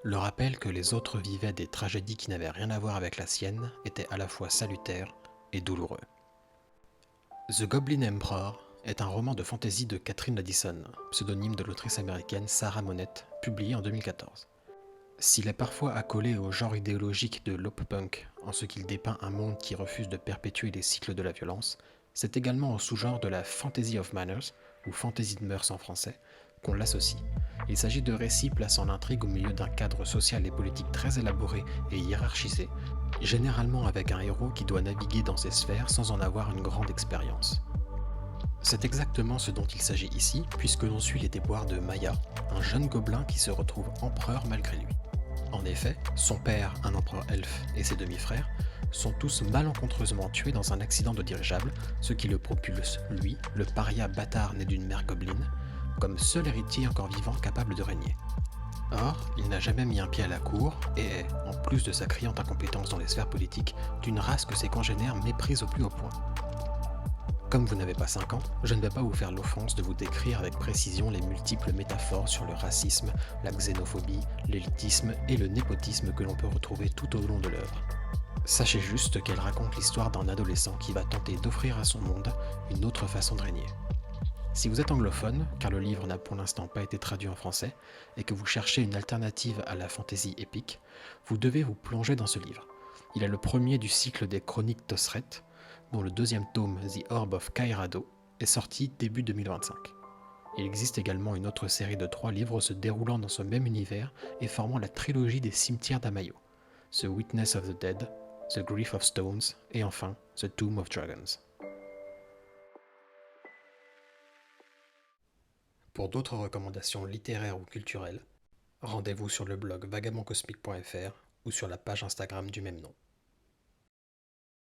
Le rappel que les autres vivaient des tragédies qui n'avaient rien à voir avec la sienne était à la fois salutaire et douloureux. The Goblin Emperor est un roman de fantasy de Catherine Addison, pseudonyme de l'autrice américaine Sarah Monette, publié en 2014. S'il est parfois accolé au genre idéologique de l'op-punk, en ce qu'il dépeint un monde qui refuse de perpétuer les cycles de la violence, c'est également au sous-genre de la fantasy of manners, ou fantasy de mœurs en français, qu'on l'associe. Il s'agit de récits plaçant l'intrigue au milieu d'un cadre social et politique très élaboré et hiérarchisé, généralement avec un héros qui doit naviguer dans ces sphères sans en avoir une grande expérience. C'est exactement ce dont il s'agit ici, puisque l'on suit les déboires de Maya, un jeune gobelin qui se retrouve empereur malgré lui. En effet, son père, un empereur elfe, et ses demi-frères sont tous malencontreusement tués dans un accident de dirigeable, ce qui le propulse, lui, le paria bâtard né d'une mère gobeline, comme seul héritier encore vivant capable de régner. Or, il n'a jamais mis un pied à la cour et est, en plus de sa criante incompétence dans les sphères politiques, d'une race que ses congénères méprisent au plus haut point. Comme vous n'avez pas 5 ans, je ne vais pas vous faire l'offense de vous décrire avec précision les multiples métaphores sur le racisme, la xénophobie, l'élitisme et le népotisme que l'on peut retrouver tout au long de l'œuvre. Sachez juste qu'elle raconte l'histoire d'un adolescent qui va tenter d'offrir à son monde une autre façon de régner. Si vous êtes anglophone, car le livre n'a pour l'instant pas été traduit en français, et que vous cherchez une alternative à la fantaisie épique, vous devez vous plonger dans ce livre. Il est le premier du cycle des Chroniques d'Osret, dont le deuxième tome, The Orb of Kairado, est sorti début 2025. Il existe également une autre série de 3 livres se déroulant dans ce même univers et formant la trilogie des cimetières d'Amayo, The Witness of the Dead, The Grief of Stones et enfin The Tomb of Dragons. Pour d'autres recommandations littéraires ou culturelles, rendez-vous sur le blog vagabondcosmique.fr ou sur la page Instagram du même nom.